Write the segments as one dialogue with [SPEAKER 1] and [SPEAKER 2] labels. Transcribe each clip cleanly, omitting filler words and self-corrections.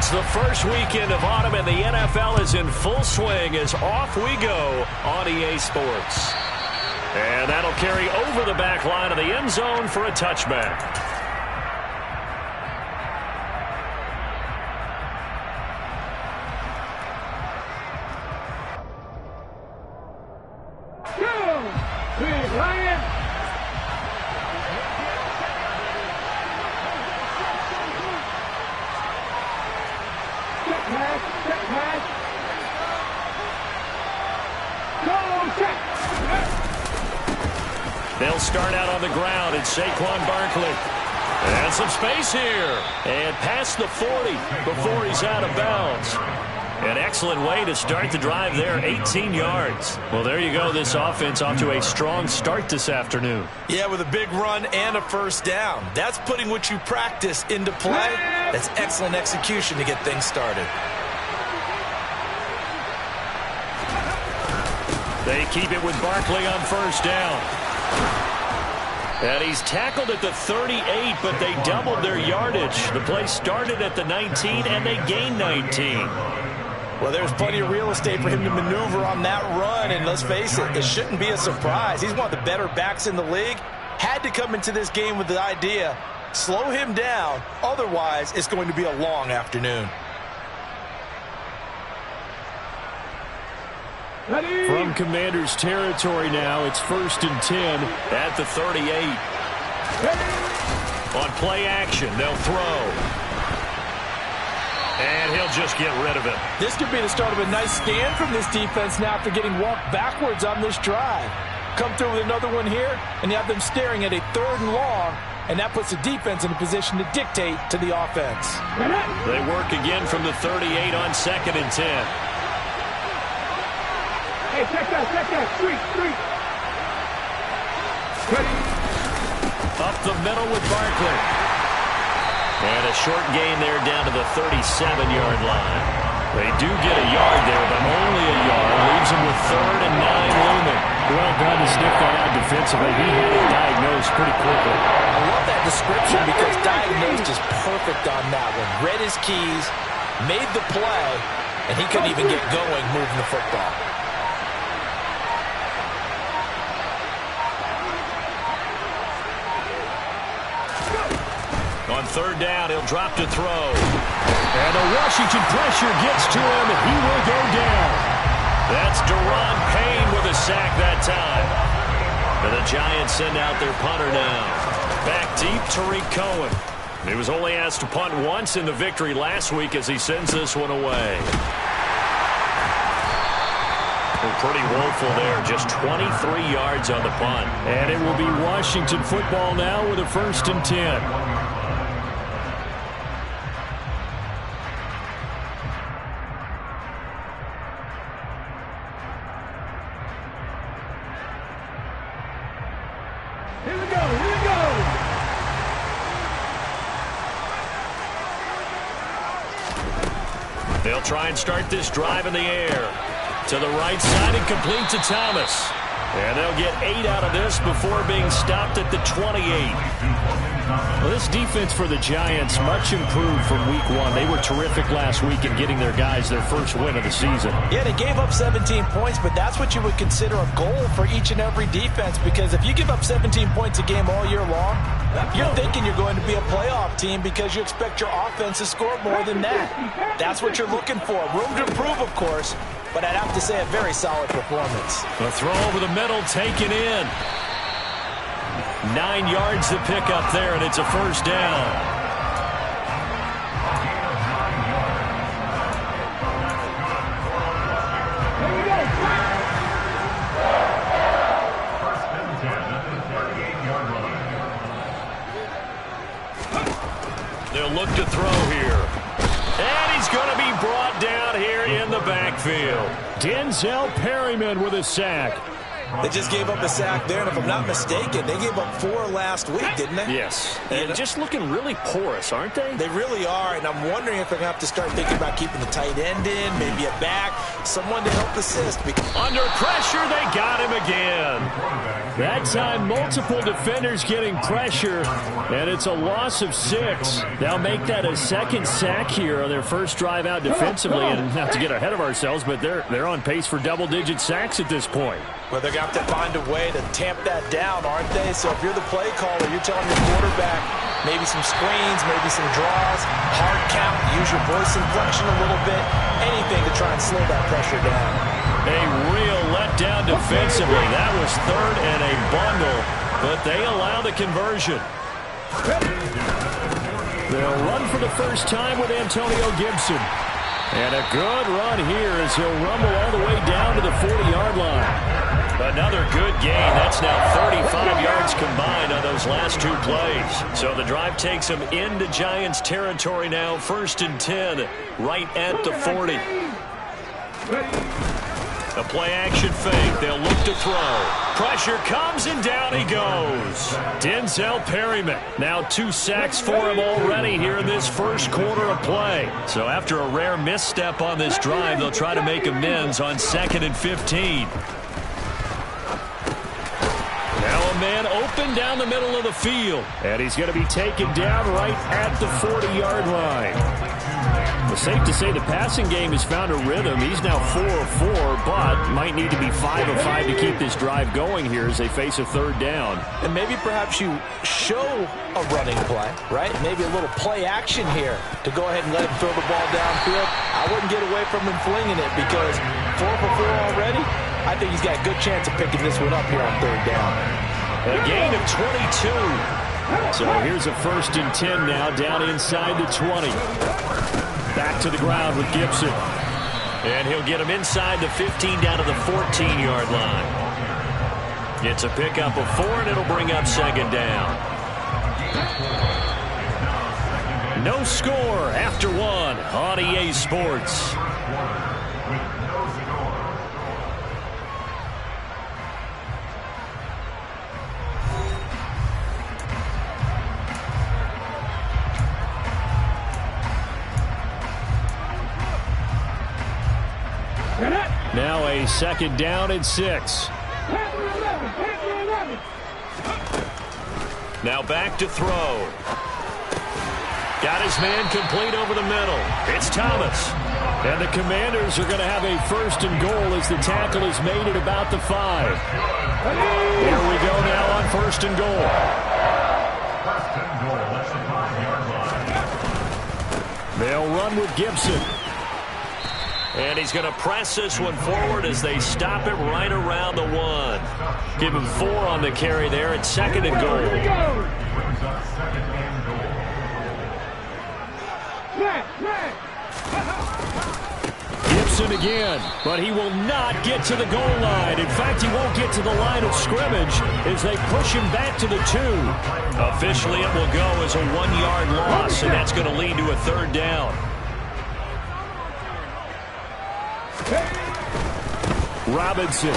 [SPEAKER 1] It's the first weekend of autumn, and the NFL is in full swing as off we go on EA Sports. And that'll carry over the back line of the end zone for a touchback. They'll start out on the ground. It's Saquon Barkley. And some space here. And past the 40 before he's out of bounds. An excellent way to start the drive there, 18 yards. Well, there you go. This offense off to a strong start this afternoon.
[SPEAKER 2] Yeah, with a big run and a first down. That's putting what you practice into play. That's excellent execution to get things started.
[SPEAKER 1] They keep it with Barkley on first down. And he's tackled at the 38, but they doubled their yardage. The play started at the 19, and they gained 19.
[SPEAKER 2] Well, there's plenty of real estate for him to maneuver on that run, and let's face it, it shouldn't be a surprise. He's one of the better backs in the league. Had to come into this game with the idea, slow him down, otherwise it's going to be a long afternoon.
[SPEAKER 1] From Commander's territory now, it's 1st and 10 at the 38. On play action, they'll throw. And he'll just get rid of it.
[SPEAKER 2] This could be the start of a nice stand from this defense now after getting walked backwards on this drive. Come through with another one here, and you have them staring at a 3rd and long, and that puts the defense in a position to dictate to the offense.
[SPEAKER 1] They work again from the 38 on 2nd and 10.
[SPEAKER 3] Hey, check that, street. Ready?
[SPEAKER 1] Up the middle with Barkley. And a short gain there down to the 37-yard line. They do get a yard there, but only a yard. Leaves them with 3rd and 9 looming.
[SPEAKER 4] Well done to sniff that out defensively. He had it diagnosed pretty quickly.
[SPEAKER 2] I love that description because diagnosed is perfect on that one. Read his keys, made the play, and he couldn't even get going moving the football.
[SPEAKER 1] On 3rd down, he'll drop to throw. And the Washington pressure gets to him, and he will go down. That's Deron Payne with a sack that time. And the Giants send out their punter now. Back deep, Tariq Cohen. He was only asked to punt once in the victory last week as he sends this one away. Well, pretty woeful there, just 23 yards on the punt.
[SPEAKER 4] And it will be Washington football now with a 1st and 10.
[SPEAKER 1] They'll try and start this drive in the air. To the right side and complete to Thomas. And they'll get 8 out of this before being stopped at the 28.
[SPEAKER 4] Well, this defense for the Giants much improved from week 1. They were terrific last week in getting their guys their first win of the season.
[SPEAKER 2] Yeah, they gave up 17 points, but that's what you would consider a goal for each and every defense, because if you give up 17 points a game all year long, you're thinking you're going to be a playoff team because you expect your offense to score more than that. That's what you're looking for. Room to improve, of course, but I'd have to say a very solid performance.
[SPEAKER 1] The throw over the middle taken in. 9 yards to pick up there, and it's a 1st down. They'll look to throw here. And he's going to be brought down here in the backfield.
[SPEAKER 4] Denzel Perryman with a sack.
[SPEAKER 2] They just gave up a sack there, and if I'm not mistaken, they gave up 4 last week, didn't they?
[SPEAKER 4] Yes. And just looking really porous, aren't they?
[SPEAKER 2] They really are, and I'm wondering if they're going to have to start thinking about keeping the tight end in, maybe a back, someone to help assist.
[SPEAKER 1] Under pressure, they got him again.
[SPEAKER 4] That time, multiple defenders getting pressure, and it's a loss of 6. They'll make that a second sack here on their first drive out defensively, and not to get ahead of ourselves, but they're on pace for double-digit sacks at this point.
[SPEAKER 2] Well, they're going to have to find a way to tamp that down, aren't they? So if you're the play caller, you're telling your quarterback maybe some screens, maybe some draws, hard count, use your voice inflection a little bit, anything to try and slow that pressure down.
[SPEAKER 1] A real letdown defensively. That was 3rd and a bundle, but they allow the conversion.
[SPEAKER 4] They'll run for the first time with Antonio Gibson. And a good run here as he'll rumble all the way down to the 40-yard line.
[SPEAKER 1] Another good gain. That's now 35 yards combined on those last 2 plays. So the drive takes them into Giants territory now. 1st and 10, right at the 40. A play-action fake. They'll look to throw. Pressure comes, and down he goes. Denzel Perryman. Now 2 sacks for him already here in this first quarter of play. So after a rare misstep on this drive, they'll try to make amends on 2nd and 15. Now a man open down the middle of the field.
[SPEAKER 4] And he's going to be taken down right at the 40-yard line. Well, safe to say the passing game has found a rhythm. He's now 4 of 4, but might need to be 5 of 5 to keep this drive going here as they face a 3rd down.
[SPEAKER 2] And maybe perhaps you show a running play, right? Maybe a little play action here to go ahead and let him throw the ball downfield. I wouldn't get away from him flinging it because 4 for 4 already. I think he's got a good chance of picking this one up here on 3rd down.
[SPEAKER 1] A gain of 22.
[SPEAKER 4] So here's a 1st and 10 now down inside the 20. Back to the ground with Gibson.
[SPEAKER 1] And he'll get him inside the 15 down to the 14-yard line. It's a pickup of 4, and it'll bring up 2nd down. No score after 1 on EA Sports.
[SPEAKER 4] Now a 2nd down and 6.
[SPEAKER 1] Now back to throw. Got his man complete over the middle. It's Thomas.
[SPEAKER 4] And the Commanders are going to have a 1st and goal as the tackle is made at about the 5. Here we go now on 1st and goal. They'll run with Gibson.
[SPEAKER 1] And he's going to press this one forward as they stop it right around the 1. Give him 4 on the carry there at 2nd and goal.
[SPEAKER 4] Gibson again, but he will not get to the goal line. In fact, he won't get to the line of scrimmage as they push him back to the 2.
[SPEAKER 1] Officially, it will go as a 1-yard loss, and that's going to lead to a 3rd down.
[SPEAKER 4] Robinson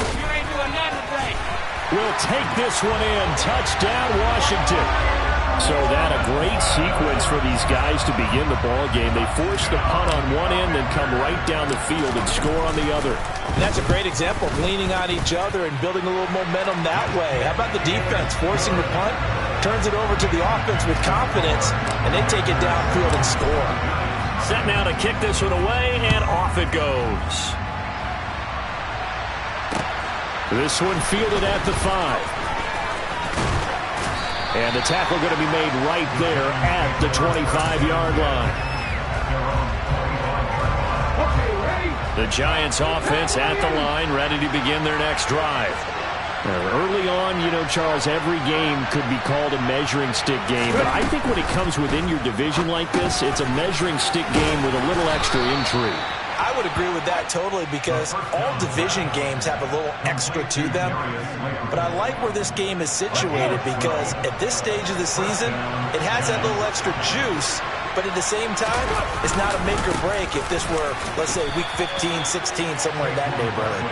[SPEAKER 4] will take this one in. Touchdown, Washington. So that a great sequence for these guys to begin the ball game. They force the punt on one end, then come right down the field and score on the other.
[SPEAKER 2] And that's a great example of leaning on each other and building a little momentum that way. How about the defense forcing the punt, turns it over to the offense with confidence, and they take it downfield and score.
[SPEAKER 1] Set now to kick this one away, and off it goes.
[SPEAKER 4] This one fielded at the 5. And the tackle going to be made right there at the 25-yard line.
[SPEAKER 1] The Giants offense at the line, ready to begin their next drive.
[SPEAKER 4] Early on, you know, Charles, every game could be called a measuring stick game. But I think when it comes within your division like this, it's a measuring stick game with a little extra intrigue.
[SPEAKER 2] I would agree with that totally because all division games have a little extra to them. But I like where this game is situated because at this stage of the season, it has that little extra juice. But at the same time, it's not a make or break if this were, let's say, week 15, 16, somewhere in that neighborhood.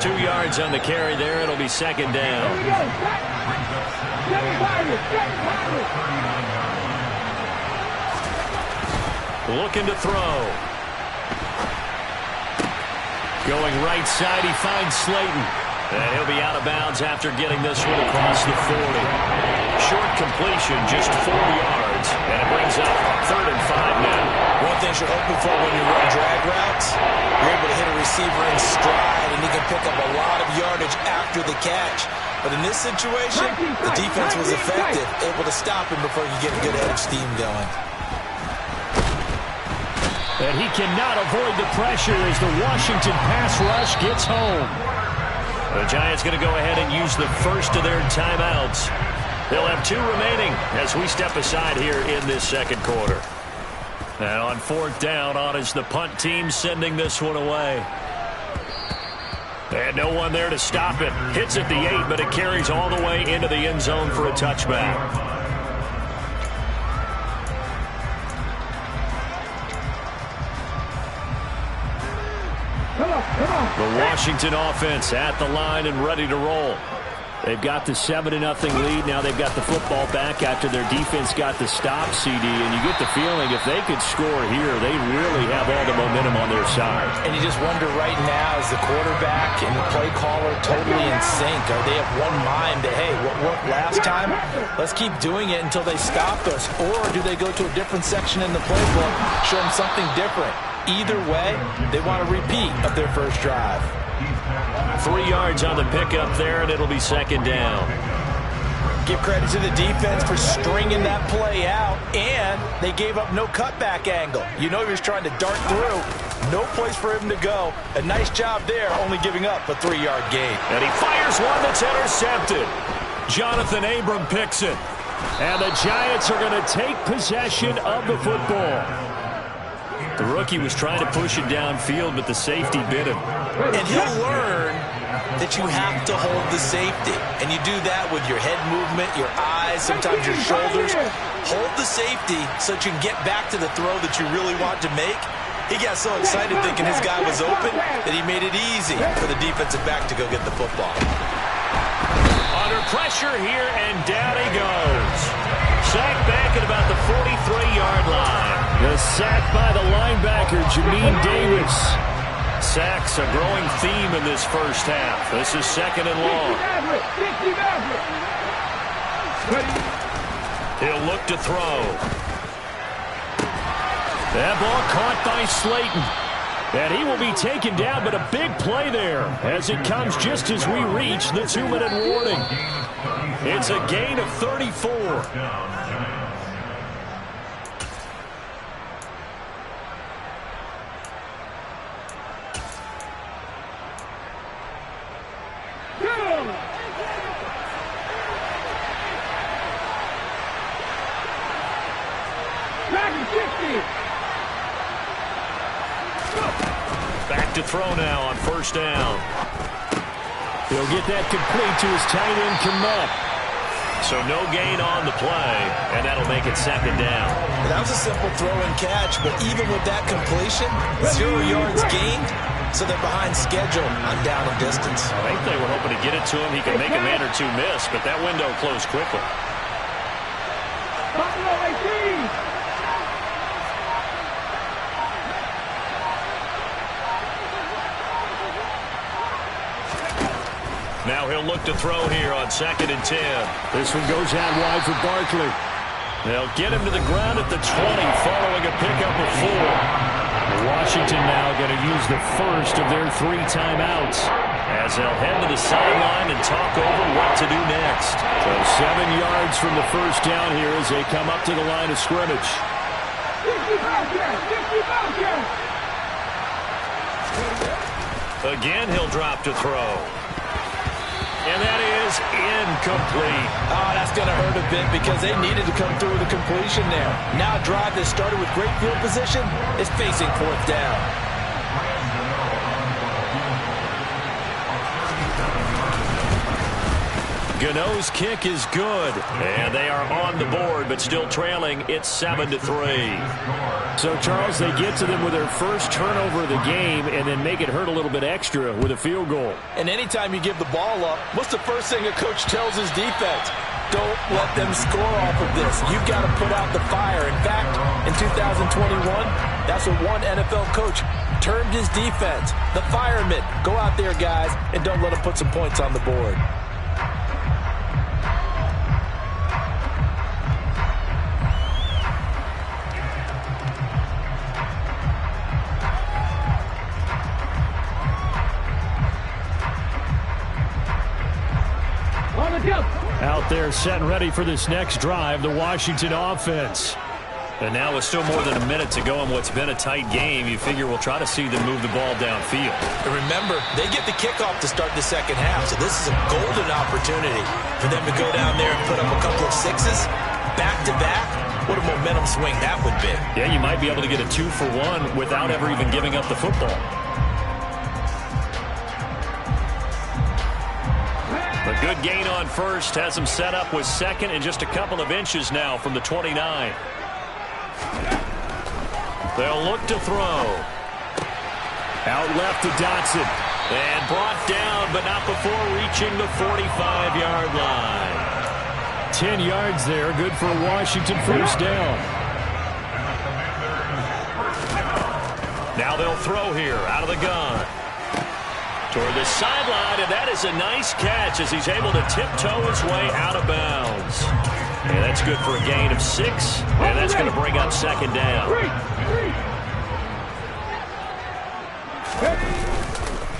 [SPEAKER 1] 2 yards on the carry there. It'll be second down. Looking to throw. Going right side, he finds Slayton. And he'll be out of bounds after getting this one across the 40. Short completion, just 4 yards. And it brings up 3rd and 5 now.
[SPEAKER 2] One thing you're hoping for when you run drag routes, you're able to hit a receiver in stride, and he can pick up a lot of yardage after the catch. But in this situation, the defense was effective, able to stop him before he could get a good head of steam going.
[SPEAKER 4] And he cannot avoid the pressure as the Washington pass rush gets home.
[SPEAKER 1] The Giants going to go ahead and use the first of their timeouts. They'll have 2 remaining as we step aside here in this second quarter. And on 4th down, on is the punt team sending this one away. And no one there to stop it. Hits at the 8, but it carries all the way into the end zone for a touchback. The Washington offense at the line and ready to roll. They've got the 7-0 lead. Now they've got the football back after their defense got the stop, CD. And you get the feeling if they could score here, they really have all the momentum on their side.
[SPEAKER 2] And you just wonder right now, is the quarterback and the play caller totally in sync? Are they of one mind that, hey, what worked last time, let's keep doing it until they stop us? Or do they go to a different section in the playbook, show them something different? Either way, they want a repeat of their first drive.
[SPEAKER 1] 3 yards on the pickup there, and it'll be second down.
[SPEAKER 2] Give credit to the defense for stringing that play out, and they gave up no cutback angle. You know he was trying to dart through. No place for him to go. A nice job there, only giving up a 3-yard gain.
[SPEAKER 1] And he fires one that's intercepted. Jonathan Abram picks it.
[SPEAKER 4] And the Giants are going to take possession of the football.
[SPEAKER 1] The rookie was trying to push it downfield, but the safety bit him.
[SPEAKER 2] And he'll learn that you have to hold the safety. And you do that with your head movement, your eyes, sometimes your shoulders. Hold the safety so that you can get back to the throw that you really want to make. He got so excited thinking his guy was open that he made it easy for the defensive back to go get the football.
[SPEAKER 1] Under pressure here, and down he goes. Sacked back at about the 43-yard line.
[SPEAKER 4] The sack by the linebacker, Jamin Davis.
[SPEAKER 1] Sacks a growing theme in this first half. This is 2nd and long. He'll look to throw.
[SPEAKER 4] That ball caught by Slayton. And he will be taken down, but a big play there as it comes just as we reach the 2-minute warning.
[SPEAKER 1] It's a gain of 34. Back to throw now on 1st down.
[SPEAKER 4] He'll get that complete to his tight end, Kmet.
[SPEAKER 1] So no gain on the play, and that'll make it 2nd down.
[SPEAKER 2] That was a simple throw and catch, but even with that completion, 0 yards gained, so they're behind schedule on down and distance.
[SPEAKER 1] I think they were hoping to get it to him. He could make a man or 2 miss, but that window closed quickly. Now he'll look to throw here on 2nd and 10.
[SPEAKER 4] This one goes out wide for Barkley.
[SPEAKER 1] They'll get him to the ground at the 20 following a pickup of 4.
[SPEAKER 4] Washington now going to use the first of their 3 timeouts
[SPEAKER 1] as they'll head to the sideline and talk over what to do next.
[SPEAKER 4] So 7 yards from the first down here as they come up to the line of scrimmage.
[SPEAKER 1] Again, he'll drop to throw. And that is incomplete.
[SPEAKER 2] Oh, that's going to hurt a bit because they needed to come through with a completion there. Now a drive that started with great field position is facing 4th down.
[SPEAKER 1] Gano's kick is good. And they are on the board, but still trailing. It's 7-3.
[SPEAKER 4] So, Charles, they get to them with their first turnover of the game and then make it hurt a little bit extra with a field goal.
[SPEAKER 2] And anytime you give the ball up, what's the first thing a coach tells his defense? Don't let them score off of this. You've got to put out the fire. In fact, in 2021, that's what one NFL coach termed his defense. The firemen. Go out there, guys, and don't let them put some points on the board.
[SPEAKER 4] Out there set and ready for this next drive, the Washington offense.
[SPEAKER 1] And now with still more than a minute to go in what's been a tight game, you figure we'll try to see them move the ball downfield.
[SPEAKER 2] And remember, they get the kickoff to start the second half, so this is a golden opportunity for them to go down there and put up a couple of sixes back-to-back. What a momentum swing that would be.
[SPEAKER 1] Yeah, you might be able to get a 2-for-1 without ever even giving up the football. A good gain on first has them set up with second and just a couple of inches now from the 29. They'll look to throw.
[SPEAKER 4] Out left to Dotson.
[SPEAKER 1] And brought down, but not before reaching the 45-yard line.
[SPEAKER 4] 10 yards there, good for a Washington first down.
[SPEAKER 1] Now they'll throw here out of the gun. Toward the sideline, and that is a nice catch as he's able to tiptoe his way out of bounds. And that's good for a gain of 6, and that's going to bring up second down.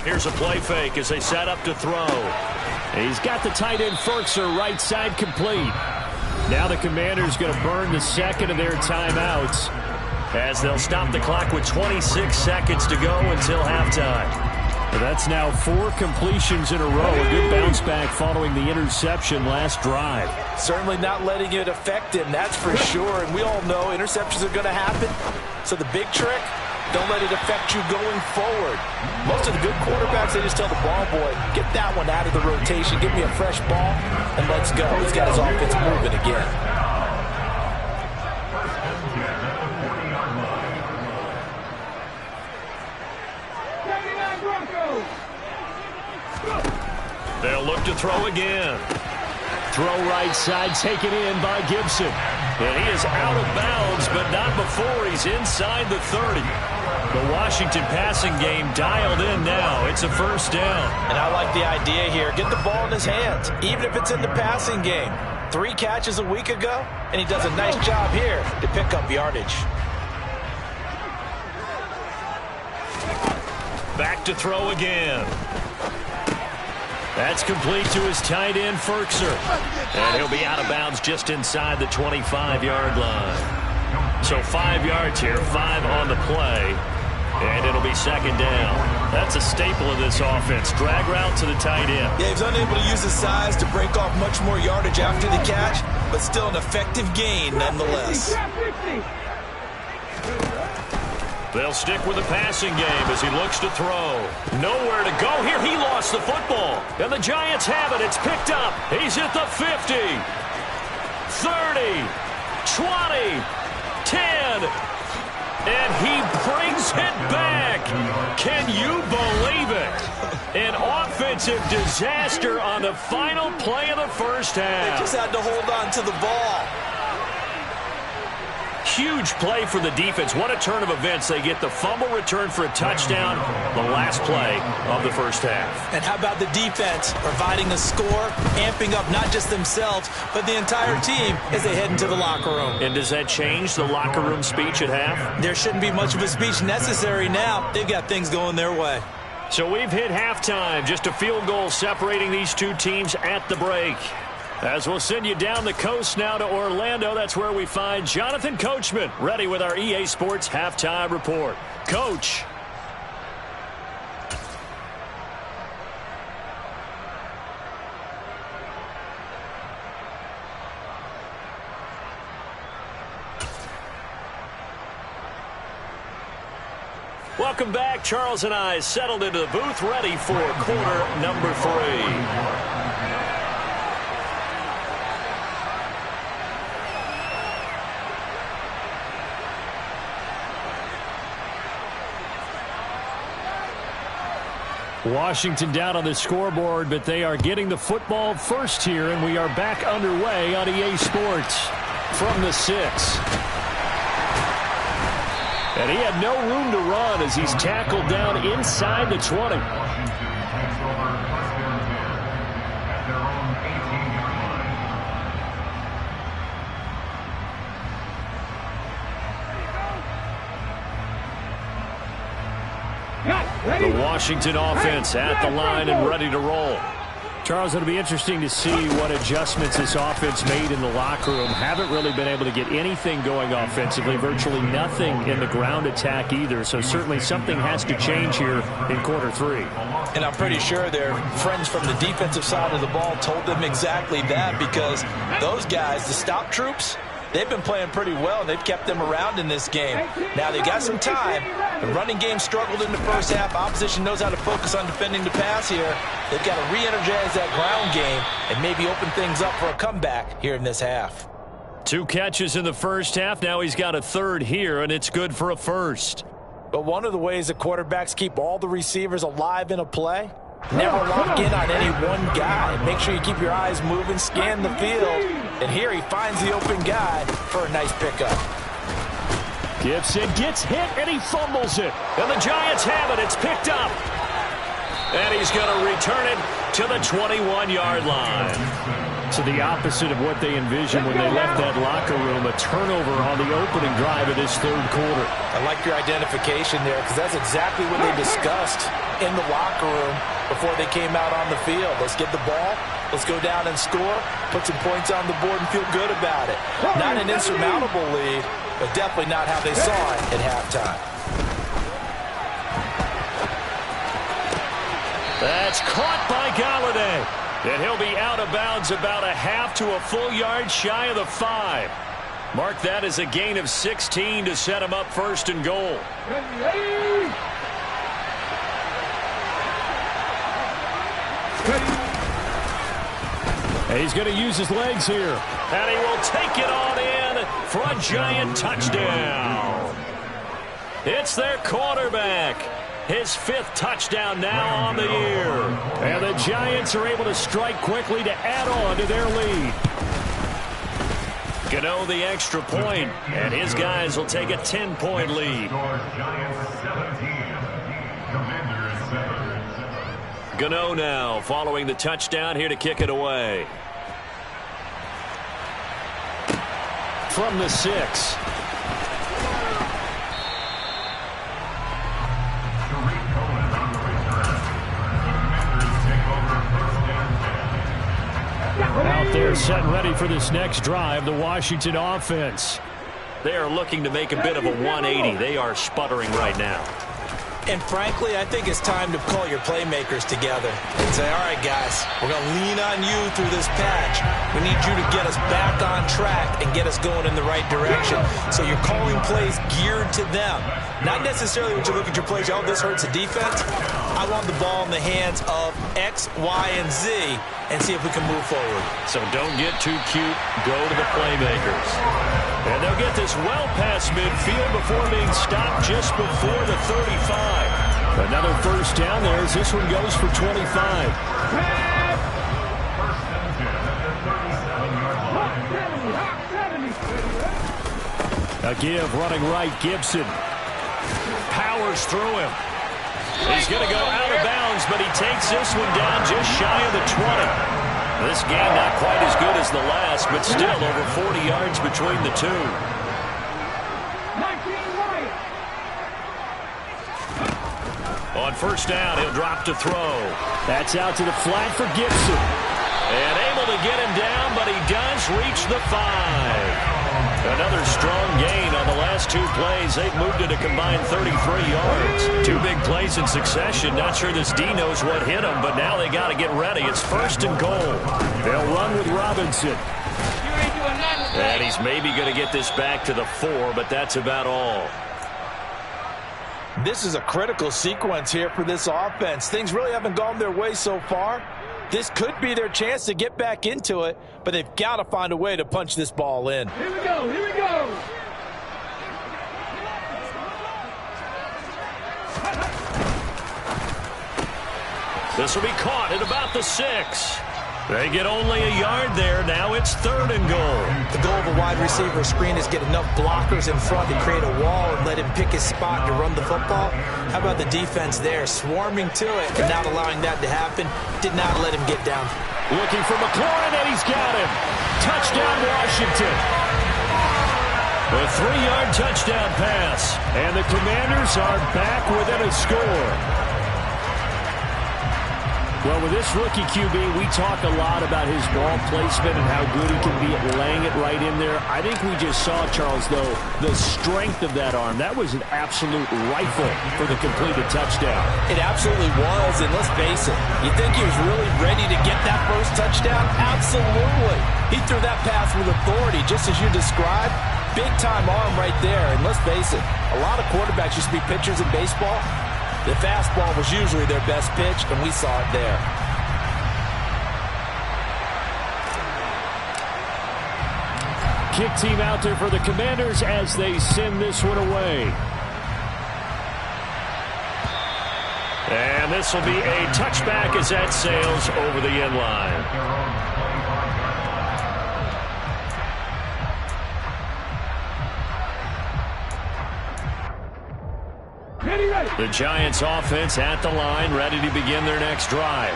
[SPEAKER 1] Here's a play fake as they set up to throw.
[SPEAKER 4] He's got the tight end Firkser right side complete. Now the Commanders going to burn the second of their timeouts
[SPEAKER 1] as they'll stop the clock with 26 seconds to go until halftime.
[SPEAKER 4] That's now 4 completions in a row. A good bounce back following the interception last drive.
[SPEAKER 2] Certainly not letting it affect him, that's for sure. And we all know interceptions are going to happen. So the big trick, don't let it affect you going forward. Most of the good quarterbacks, they just tell the ball boy, get that one out of the rotation, give me a fresh ball, and let's go. He's got his offense moving again.
[SPEAKER 1] They'll look to throw again.
[SPEAKER 4] Throw right side, taken in by Gibson.
[SPEAKER 1] And he is out of bounds, but not before he's inside the 30. The Washington passing game dialed in now. It's a first down.
[SPEAKER 2] And I like the idea here. Get the ball in his hands, even if it's in the passing game. 3 catches a week ago, and he does a nice job here to pick up yardage.
[SPEAKER 1] Back to throw again. That's complete to his tight end, Firkser. And he'll be out of bounds just inside the 25-yard line. So 5 yards here, 5 on the play. And it'll be second down. That's a staple of this offense. Drag route to the tight end.
[SPEAKER 2] Yeah, he's unable to use his size to break off much more yardage after the catch, but still an effective gain nonetheless.
[SPEAKER 1] They'll stick with the passing game as he looks to throw. Nowhere to go here. He lost the football. And the Giants have it. It's picked up. He's at the 50. 30. 20. 10. And he brings it back. Can you believe it? An offensive disaster on the final play of the first half.
[SPEAKER 2] They just had to hold on to the ball.
[SPEAKER 1] Huge play for the defense. What a turn of events. They get the fumble return for a touchdown, the last play of the first half.
[SPEAKER 2] And how about the defense providing a score, amping up not just themselves, but the entire team as they head into the locker room.
[SPEAKER 1] And does that change the locker room speech at half?
[SPEAKER 2] There shouldn't be much of a speech necessary now. They've got things going their way.
[SPEAKER 1] So we've hit halftime. Just a field goal separating these two teams at the break. As we'll send you down the coast now to Orlando, that's where we find Jonathan Coachman, ready with our EA Sports Halftime Report. Coach. Welcome back. Charles and I settled into the booth, ready for quarter number 3.
[SPEAKER 4] Washington down on the scoreboard, but they are getting the football first here, and we are back underway on EA Sports from the 6. And he had no room to run as he's tackled down inside the 20. The Washington offense at the line and ready to roll. Charles, it'll be interesting to see what adjustments this offense made in the locker room. Haven't really been able to get anything going offensively, virtually nothing in the ground attack either. So certainly something has to change here in quarter 3.
[SPEAKER 2] And I'm pretty sure their friends from the defensive side of the ball told them exactly that, because those guys, the stop troops, they've been playing pretty well. They've kept them around in this game. Now they've got some time. The running game struggled in the first half. Opposition knows how to focus on defending the pass here. They've got to re-energize that ground game and maybe open things up for a comeback here in this half.
[SPEAKER 4] 2 catches in the first half. Now he's got a third here, and it's good for a first.
[SPEAKER 2] But one of the ways that quarterbacks keep all the receivers alive in a play, never lock in on any one guy. Make sure you keep your eyes moving, scan the field. And here he finds the open guy for a nice pickup.
[SPEAKER 4] Gibson gets hit, and he fumbles it. And the Giants have it. It's picked up. And he's going to return it to the 21-yard line. To the opposite of what they envisioned when they left that locker room, a turnover on the opening drive of this third quarter.
[SPEAKER 2] I like your identification there, because that's exactly what they discussed in the locker room before they came out on the field. Let's get the ball. Let's go down and score, put some points on the board, and feel good about it. Not an insurmountable lead, but definitely not how they saw it at halftime.
[SPEAKER 4] That's caught by Galladay. And he'll be out of bounds about a half to a full yard shy of the 5. Mark that as a gain of 16 to set him up first and goal. He's going to use his legs here. And he will take it on in for a Giant touchdown. It's their quarterback. His 5th touchdown now on the year. And the Giants are able to strike quickly to add on to their lead. Gano the extra point, and his guys will take a 10-point lead. Gano now following the touchdown here to kick it away. From the 6. Out there set and ready for this next drive, the Washington offense. They are looking to make a bit of a 180. They are sputtering right now.
[SPEAKER 2] And frankly, I think it's time to call your playmakers together and say, all right, guys, we're going to lean on you through this patch. We need you to get us back on track and get us going in the right direction. So you're calling plays geared to them. Not necessarily when you look at your plays, oh, this hurts the defense. I want the ball in the hands of X, Y, and Z and see if we can move forward.
[SPEAKER 4] So don't get too cute. Go to the playmakers. And they'll get this well past midfield before being stopped just before the 35. Another first down there as this one goes for 25. A give running right, Gibson. Powers through him. He's going to go out of bounds, but he takes this one down just shy of the 20. This game not quite as good as the last, but still over 40 yards between the two. On first down, he'll drop to throw. That's out to the flat for Gibson. And able to get him down, but he does reach the 5. Another strong gain on the last 2 plays. They've moved it a combined 33 yards. 2 big plays in succession. Not sure this D knows what hit him, but now they got to get ready. It's first and goal. They'll run with Robinson. And he's maybe going to get this back to the 4, but that's about all.
[SPEAKER 2] This is a critical sequence here for this offense. Things really haven't gone their way so far. This could be their chance to get back into it, but they've got to find a way to punch this ball in.
[SPEAKER 3] Here we go, here we go.
[SPEAKER 1] This will be caught at about the 6. They get only a yard there. Now it's 3rd and goal.
[SPEAKER 2] The goal of a wide receiver screen is get enough blockers in front to create a wall and let him pick his spot to run the football. How about the defense there, swarming to it and not allowing that to happen? Did not let him get down.
[SPEAKER 4] Looking for McLaurin, and he's got him. Touchdown, Washington. A 3-yard touchdown pass. And the Commanders are back within a score. Well, with this rookie QB, we talk a lot about his ball placement and how good he can be at laying it right in there. I think we just saw, Charles, though, the strength of that arm. That was an absolute rifle for the completed touchdown.
[SPEAKER 2] It absolutely was, and let's face it, you think he was really ready to get that first touchdown? Absolutely. He threw that pass with authority, just as you described. Big-time arm right there, and let's face it, a lot of quarterbacks used to be pitchers in baseball. The fastball was usually their best pitch, and we saw it there.
[SPEAKER 4] Kick team out there for the Commanders as they send this one away.
[SPEAKER 1] And this will be a touchback as that sails over the end line. The Giants offense at the line, ready to begin their next drive.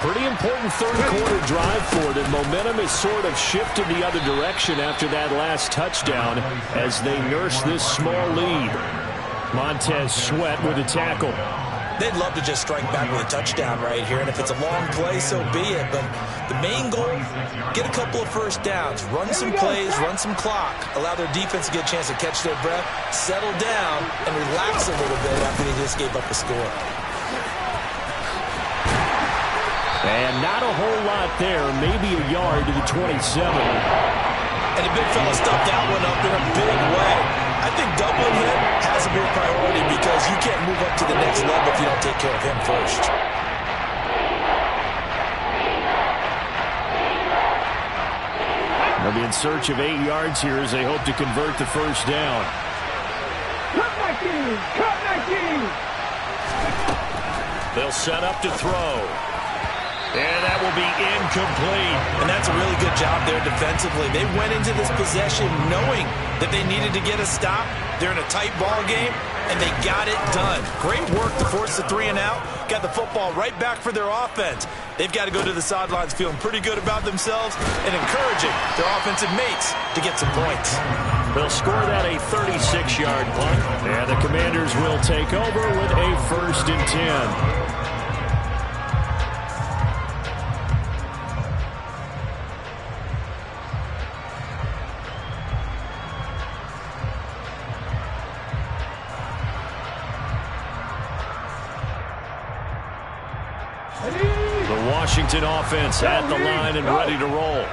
[SPEAKER 1] Pretty important third-quarter drive for them. Momentum has sort of shifted the other direction after that last touchdown as they nurse this small lead. Montez Sweat with a tackle.
[SPEAKER 2] They'd love to just strike back with a touchdown right here, and if it's a long play, so be it. But the main goal, get a couple of first downs, run some plays, run some clock, allow their defense to get a chance to catch their breath, settle down, and relax a little bit after they just gave up a score.
[SPEAKER 4] And not a whole lot there, maybe a yard to the 27.
[SPEAKER 2] And the big fella stuffed that one up in a big way. I think doubling him has a big priority because you can't move up to the next level if you don't take care of him first.
[SPEAKER 4] They'll be in search of 8 yards here as they hope to convert the first down.
[SPEAKER 3] Cut my team! Cut my team!
[SPEAKER 1] They'll set up to throw. And that will be incomplete.
[SPEAKER 2] And that's a really good job there defensively. They went into this possession knowing that they needed to get a stop. They're in a tight ball game, and they got it done. Great work to force the 3 and out. Got the football right back for their offense. They've got to go to the sidelines feeling pretty good about themselves and encouraging their offensive mates to get some points.
[SPEAKER 1] They'll score that a 36-yard punt.
[SPEAKER 4] And the Commanders will take over with a 1st and 10.
[SPEAKER 1] Washington offense at the line and ready to roll.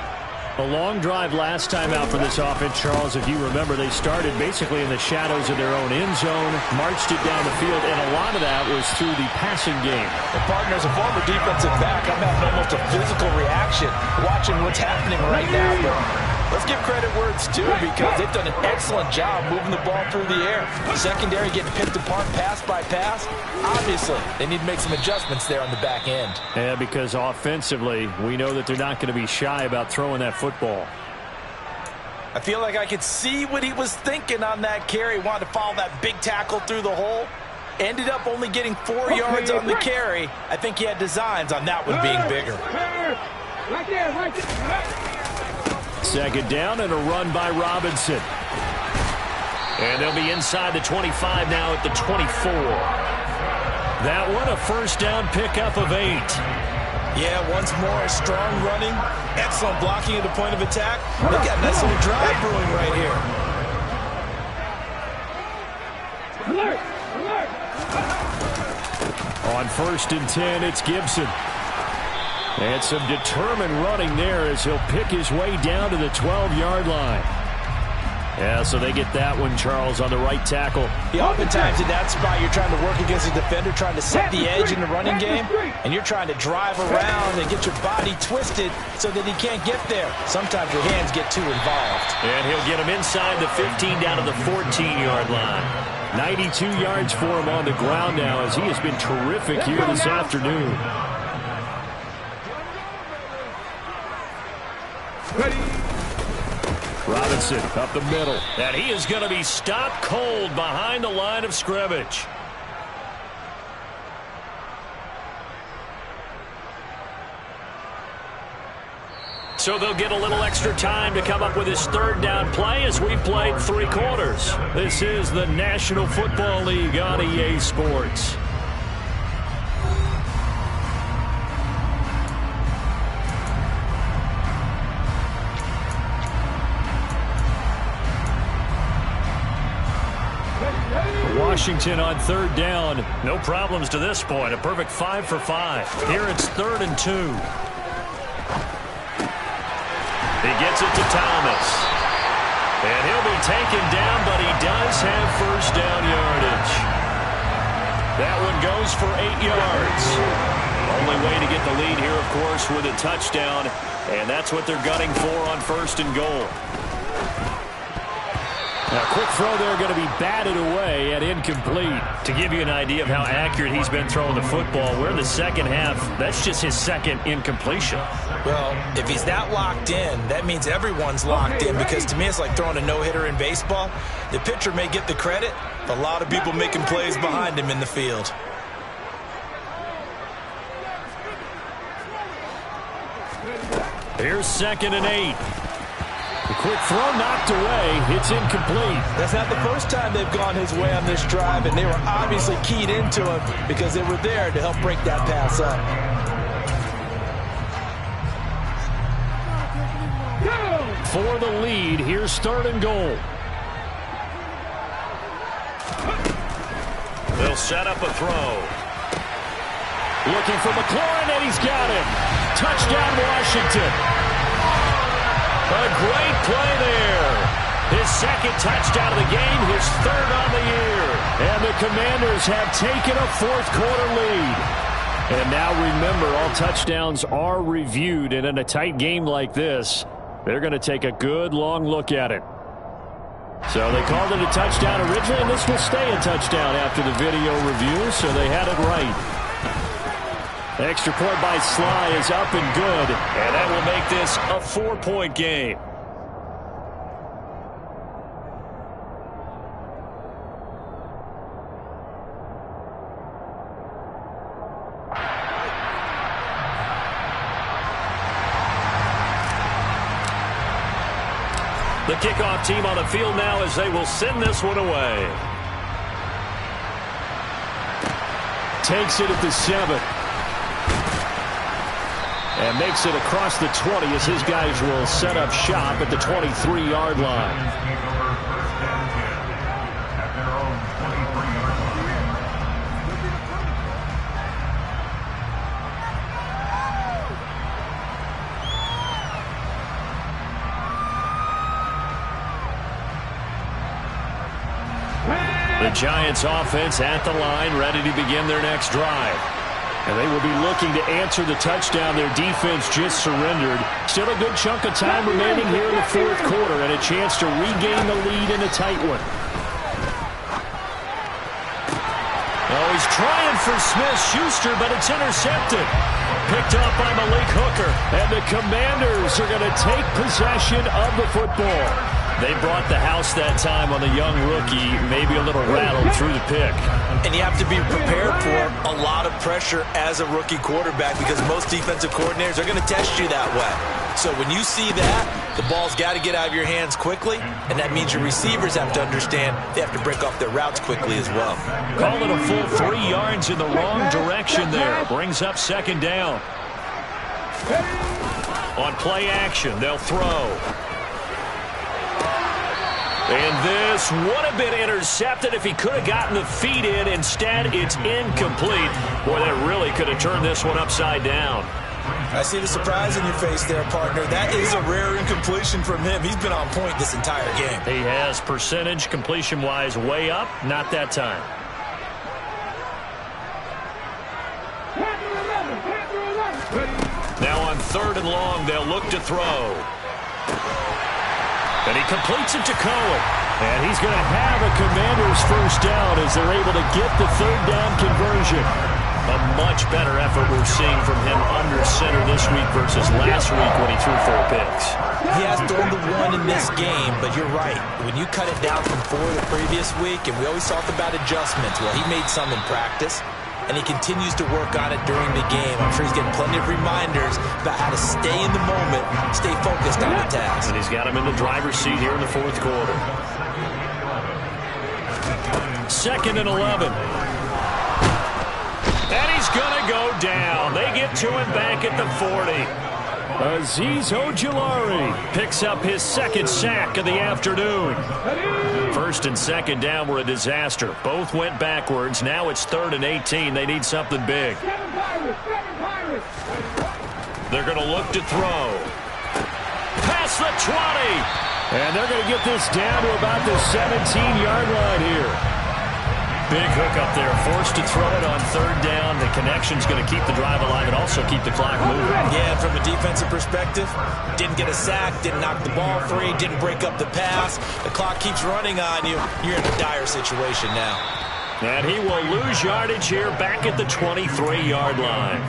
[SPEAKER 4] A long drive last time out for this offense, Charles. If you remember, they started basically in the shadows of their own end zone, marched it down the field, and a lot of that was through the passing game.
[SPEAKER 2] The partner, as a former defensive back, I'm having almost a physical reaction watching what's happening right now. But let's give credit where it's due because they've done an excellent job moving the ball through the air. Secondary getting picked apart pass by pass. Obviously, they need to make some adjustments there on the back end.
[SPEAKER 4] Yeah, because offensively, we know that they're not going to be shy about throwing that football.
[SPEAKER 2] I feel like I could see what he was thinking on that carry. Wanted to follow that big tackle through the hole. Ended up only getting 4 yards on the carry. I think he had designs on that one being bigger.
[SPEAKER 3] Right there, right there.
[SPEAKER 4] Second down and a run by Robinson.
[SPEAKER 1] And they'll be inside the 25 now at the 24. That one a first down pickup of 8.
[SPEAKER 2] Yeah, once more, strong running, excellent blocking at the point of attack. They've got a nice little drive brewing right here.
[SPEAKER 3] Alert! Alert!
[SPEAKER 4] On 1st and 10, it's Gibson. And some determined running there as he'll pick his way down to the 12-yard line. Yeah, so they get that one, Charles, on the right tackle.
[SPEAKER 2] Yeah, oftentimes in that spot, you're trying to work against a defender, trying to set the edge in the running game, and you're trying to drive around and get your body twisted so that he can't get there. Sometimes your hands get too involved.
[SPEAKER 1] And he'll get him inside the 15 down to the 14-yard line.
[SPEAKER 4] 92 yards for him on the ground now as he has been terrific here this afternoon. Robinson up the middle.
[SPEAKER 1] And he is going to be stopped cold behind the line of scrimmage. So they'll get a little extra time to come up with his third down play as we've played 3 quarters. This is the National Football League on EA Sports.
[SPEAKER 4] Washington on third down.
[SPEAKER 1] No problems to this point. A perfect 5 for 5. Here it's 3rd and 2. He gets it to Thomas. And he'll be taken down, but he does have first down yardage. That one goes for 8 yards. Only way to get the lead here, of course, with a touchdown. And that's what they're gunning for on 1st and goal.
[SPEAKER 4] Now, a quick throw there going to be batted away and incomplete.
[SPEAKER 1] To give you an idea of how accurate he's been throwing the football, we're in the second half. That's just his second incompletion.
[SPEAKER 2] Well, if he's that locked in, that means everyone's locked in, because to me it's like throwing a no-hitter in baseball. The pitcher may get the credit, but a lot of people making plays behind him in the field.
[SPEAKER 4] Here's 2nd and 8. The quick throw knocked away. It's incomplete.
[SPEAKER 2] That's not the first time they've gone his way on this drive, and they were obviously keyed into him because they were there to help break that pass up.
[SPEAKER 4] For the lead, here's 3rd and goal.
[SPEAKER 1] They'll set up a throw.
[SPEAKER 4] Looking for McLaurin, and he's got him. Touchdown, Washington.
[SPEAKER 1] A great play there. His 2nd touchdown of the game, his 3rd on the year.
[SPEAKER 4] And the Commanders have taken a 4th quarter lead. And now remember, all touchdowns are reviewed. And in a tight game like this, they're going to take a good long look at it. So they called it a touchdown originally, and this will stay a touchdown after the video review, so they had it right. Extra point by Sly is up and good.
[SPEAKER 1] And that will make this a 4-point game. The kickoff team on the field now as they will send this one away.
[SPEAKER 4] Takes it at the 7. And makes it across the 20 as his guys will set up shop at the 23-yard line.
[SPEAKER 1] The Giants offense at the line, ready to begin their next drive.
[SPEAKER 4] And they will be looking to answer the touchdown their defense just surrendered. Still a good chunk of time remaining here in the 4th quarter and a chance to regain the lead in a tight one.
[SPEAKER 1] Oh, he's trying for Smith-Schuster, but it's intercepted. Picked up by Malik Hooker.
[SPEAKER 4] And the Commanders are going to take possession of the football.
[SPEAKER 1] They brought the house that time on the young rookie, maybe a little rattled through the pick.
[SPEAKER 2] And you have to be prepared for a lot of pressure as a rookie quarterback, because most defensive coordinators are going to test you that way. So when you see that, the ball's got to get out of your hands quickly, and that means your receivers have to understand they have to break off their routes quickly as well.
[SPEAKER 1] Call it a full 3 yards in the wrong direction there. Brings up 2nd down. On play action, they'll throw. And this would have been intercepted if he could have gotten the feet in. Instead, it's incomplete. Boy, that really could have turned this one upside down.
[SPEAKER 2] I see the surprise in your face there, partner. That is a rare incompletion from him. He's been on point this entire game.
[SPEAKER 1] He has percentage completion-wise way up. Not that time. Now on 3rd and long, they'll look to throw. And he completes it to Cohen.
[SPEAKER 4] And he's going to have a Commanders first down as they're able to get the 3rd down conversion.
[SPEAKER 1] A much better effort we're seeing from him under center this week versus last week when he threw 4 picks.
[SPEAKER 2] He has thrown the 1 in this game, but you're right. When you cut it down from 4 the previous week, and we always talked about adjustments, well, he made some in practice, and he continues to work on it during the game. I'm sure he's getting plenty of reminders about how to stay in the moment, stay focused on the task.
[SPEAKER 1] And he's got him in the driver's seat here in the 4th quarter. 2nd and 11. And he's going to go down. They get to him back at the 40. Azeez Ojulari picks up his 2nd sack of the afternoon. 1st and 2nd down were a disaster. Both went backwards. Now it's 3rd and 18. They need something big. They're going to look to throw. Past the 20.
[SPEAKER 4] And they're going to get this down to about the 17-yard line here.
[SPEAKER 1] Big hook up there, forced to throw it on 3rd down. The connection's going to keep the drive alive and also keep the clock moving.
[SPEAKER 2] Yeah, from a defensive perspective, didn't get a sack, didn't knock the ball free, didn't break up the pass. The clock keeps running on you. You're in a dire situation now.
[SPEAKER 1] And he will lose yardage here back at the 23-yard line.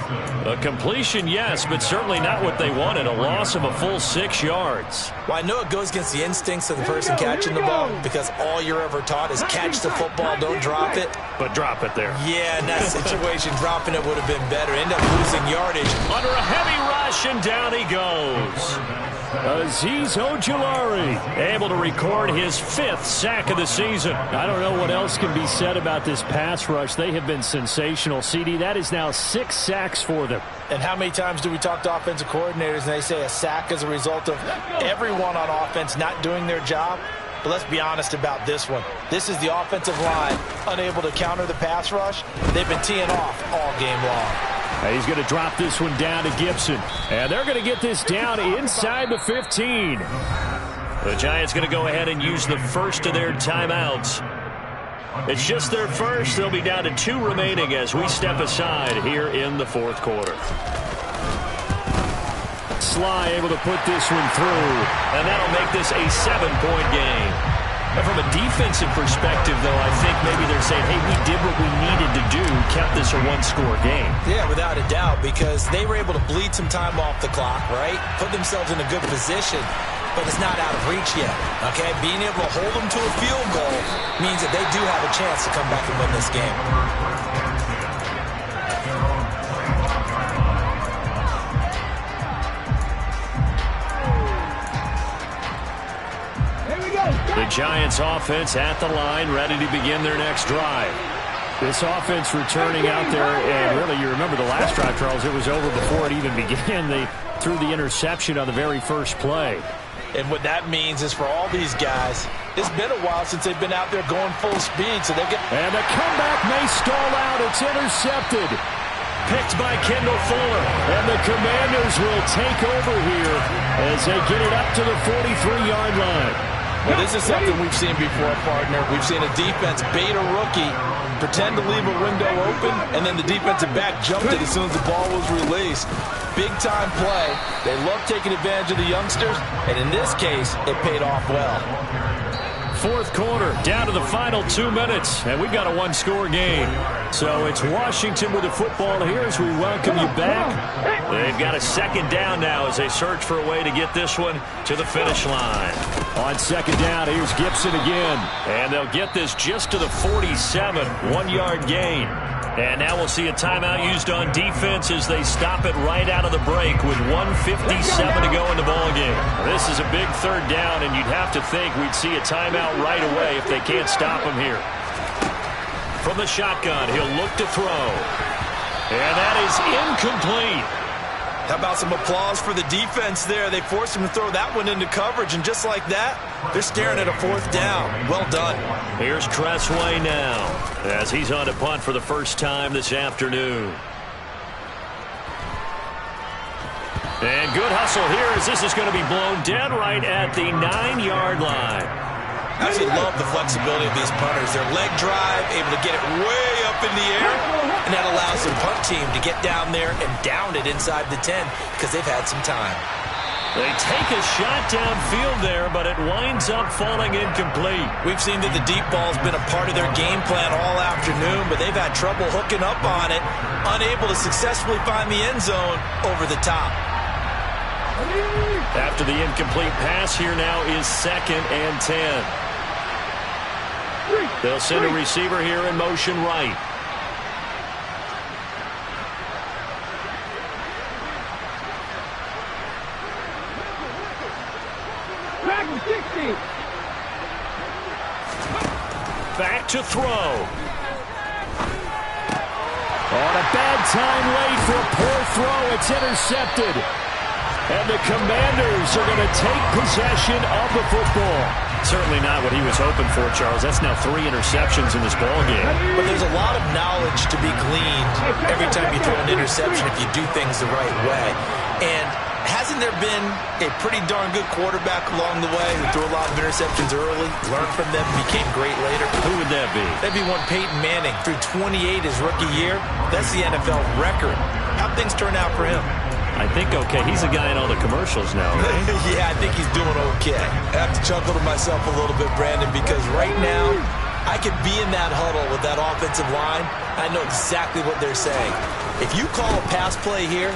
[SPEAKER 1] A completion, yes, but certainly not what they wanted. A loss of a full 6 yards.
[SPEAKER 2] Well, I know it goes against the instincts of the person catching the ball because all you're ever taught is catch the football, don't drop it.
[SPEAKER 1] But drop it there.
[SPEAKER 2] Yeah, in that situation, dropping it would have been better. End up losing yardage.
[SPEAKER 1] Under a heavy rush, and down he goes.
[SPEAKER 4] Azeez Ojulari
[SPEAKER 1] able to record his 5th sack of the season.
[SPEAKER 4] I don't know what else can be said about this pass rush. They have been sensational, CD. That is now 6 sacks for them.
[SPEAKER 2] And how many times do we talk to offensive coordinators and they say a sack is a result of everyone on offense not doing their job? But let's be honest about this one. This is the offensive line unable to counter the pass rush. They've been teeing off all game long.
[SPEAKER 4] He's going to drop this one down to Gibson. And they're going to get this down inside the 15.
[SPEAKER 1] The Giants going to go ahead and use the first of their timeouts. It's just their first. They'll be down to 2 remaining as we step aside here in the 4th quarter.
[SPEAKER 4] Sly able to put this one through.
[SPEAKER 1] And that'll make this a 7-point game. And from a defensive perspective, though, I think maybe they're saying, hey, we did what we needed to do, kept this a 1-score game.
[SPEAKER 2] Yeah, without a doubt, because they were able to bleed some time off the clock, right? Put themselves in a good position, but it's not out of reach yet, okay? Being able to hold them to a field goal means that they do have a chance to come back and win this game.
[SPEAKER 1] The Giants offense at the line, ready to begin their next drive.
[SPEAKER 4] This offense returning out there, and really, you remember the last drive, Charles, it was over before it even began. They threw the interception on the very first play.
[SPEAKER 2] And what that means is for all these guys, it's been a while since they've been out there going full speed. So they get.
[SPEAKER 4] And the comeback may stall out. It's intercepted.
[SPEAKER 1] Picked by Kendall Fuller.
[SPEAKER 4] And the Commanders will take over here as they get it up to the 43-yard line.
[SPEAKER 2] Well, this is something we've seen before, partner. We've seen a defense bait a rookie, pretend to leave a window open, and then the defensive back jumped it as soon as the ball was released. Big-time play. They love taking advantage of the youngsters, and in this case, it paid off well.
[SPEAKER 1] 4th quarter, down to the final 2 minutes, and we've got a 1-score game. So it's Washington with the football here as we welcome you back. They've got a 2nd down now as they search for a way to get this one to the finish line.
[SPEAKER 4] On 2nd down, here's Gibson again.
[SPEAKER 1] And they'll get this just to the 47, 1-yard gain. And now we'll see a timeout used on defense as they stop it right out of the break with 1:57 to go in the ballgame. This is a big 3rd down, and you'd have to think we'd see a timeout right away if they can't stop him here. From the shotgun, he'll look to throw. And that is incomplete.
[SPEAKER 2] How about some applause for the defense there? They forced him to throw that one into coverage, and just like that, they're staring at a 4th down. Well done.
[SPEAKER 1] Here's Tressway now as he's on to punt for the first time this afternoon. And good hustle here as this is going to be blown dead right at the 9-yard line.
[SPEAKER 2] I absolutely love the flexibility of these punters. Their leg drive, able to get it way up in the air, and that allows the punt team to get down there and down it inside the 10 because they've had some time.
[SPEAKER 1] They take a shot downfield there, but it winds up falling incomplete.
[SPEAKER 2] We've seen that the deep ball's been a part of their game plan all afternoon, but they've had trouble hooking up on it. unable to successfully find the end zone over the top.
[SPEAKER 1] After the incomplete pass, here now is 2nd and 10. They'll send a receiver here in motion right. Back to throw.
[SPEAKER 4] On a bad time late for a poor throw. It's intercepted. And the Commanders are going to take possession of the football.
[SPEAKER 1] Certainly not what he was hoping for, Charles. That's now 3 interceptions in this ballgame.
[SPEAKER 2] But there's a lot of knowledge to be gleaned every time you throw an interception if you do things the right way. And hasn't there been a pretty darn good quarterback along the way who threw a lot of interceptions early, learned from them, became great later?
[SPEAKER 1] Who would that be?
[SPEAKER 2] That'd be one Peyton Manning. Threw 28 his rookie year. That's the NFL record. How'd things turn out for him?
[SPEAKER 1] I think okay. He's a guy in all the commercials now, right?
[SPEAKER 2] Yeah, I think he's doing okay. I have to chuckle to myself a little bit, Brandon, because right now I could be in that huddle with that offensive line. I know exactly what they're saying. If you call a pass play here,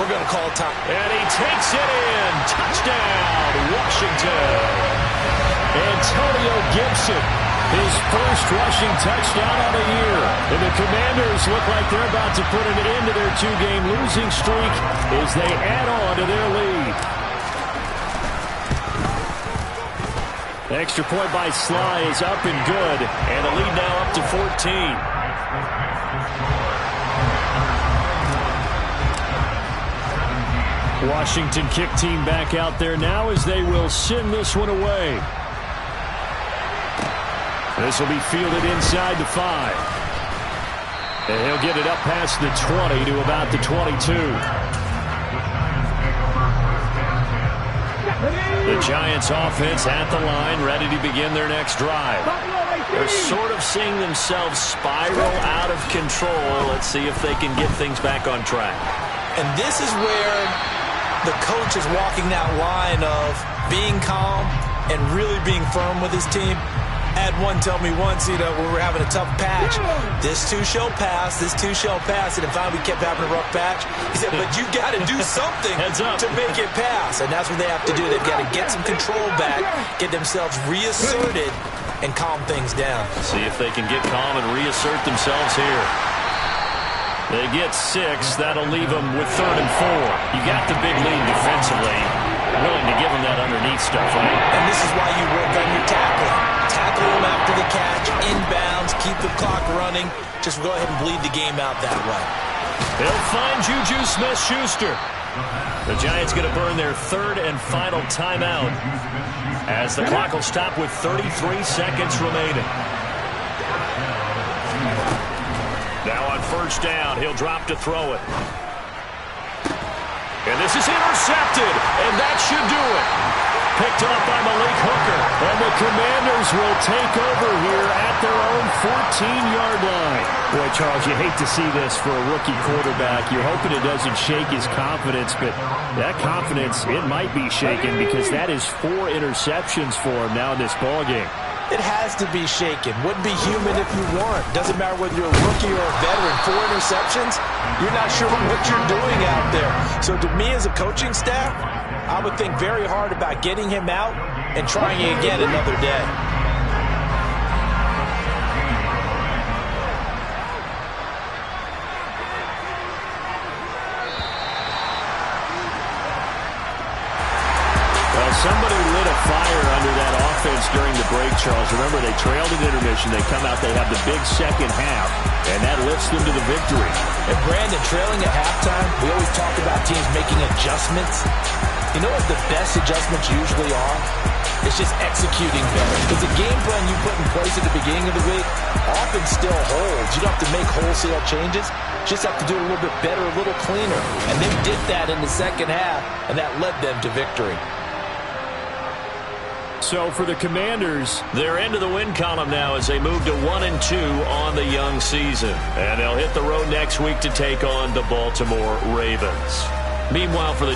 [SPEAKER 2] we're going to call time.
[SPEAKER 1] And he takes it in. Touchdown, Washington.
[SPEAKER 4] Antonio Gibson, his first rushing touchdown of the year. And the Commanders look like they're about to put an end to their 2-game losing streak as they add on to their lead. The extra point by Sly is up and good.
[SPEAKER 1] And the lead now up to 14.
[SPEAKER 4] Washington kick team back out there now as they will send this one away. This will be fielded inside the 5. And he'll get it up past the 20 to about the 22.
[SPEAKER 1] The Giants offense at the line, ready to begin their next drive. They're sort of seeing themselves spiral out of control. Let's see if they can get things back on track.
[SPEAKER 2] And this is where the coach is walking that line of being calm and really being firm with his team. I had one tell me once, we were having a tough patch. This too shall pass, this too shall pass. And finally we kept having a rough patch. He said, but you got to do something to make it pass. And that's what they have to do. They've got to get some control back, get themselves reasserted, and calm things down.
[SPEAKER 1] See if they can get calm and reassert themselves here. They get 6. That'll leave them with 3rd and 4. You got the big lead defensively. Willing to give them that underneath stuff, right?
[SPEAKER 2] And this is why you work on your tackling. Tackle them after the catch, inbounds, keep the clock running. Just go ahead and bleed the game out that way.
[SPEAKER 1] They'll find Juju Smith-Schuster. The Giants going to burn their 3rd and final timeout as the clock will stop with 33 seconds remaining. Now on 1st down, he'll drop to throw it. And this is intercepted, and that should do it. Picked off by Malik Hooker.
[SPEAKER 4] And the Commanders will take over here at their own 14-yard line. Boy, Charles, you hate to see this for a rookie quarterback. You're hoping it doesn't shake his confidence, but that confidence, it might be shaken because that is 4 interceptions for him now in this ballgame.
[SPEAKER 2] It has to be shaken. Wouldn't be human if you weren't. Doesn't matter whether you're a rookie or a veteran. 4 interceptions, you're not sure what you're doing out there. So to me as a coaching staff, I would think very hard about getting him out and trying again another day.
[SPEAKER 4] Somebody lit a fire under that offense during the break, Charles. Remember, they trailed at intermission. They come out, they have the big second half, and that lifts them to the victory.
[SPEAKER 2] And Brandon, trailing at halftime, we always talk about teams making adjustments. You know what the best adjustments usually are? It's just executing better. Because the game plan you put in place at the beginning of the week often still holds. You don't have to make wholesale changes. You just have to do it a little bit better, a little cleaner. And they did that in the second half, and that led them to victory.
[SPEAKER 4] So for the Commanders,
[SPEAKER 1] they're into the win column now as they move to 1-2 on the young season. And they'll hit the road next week to take on the Baltimore Ravens. Meanwhile, for the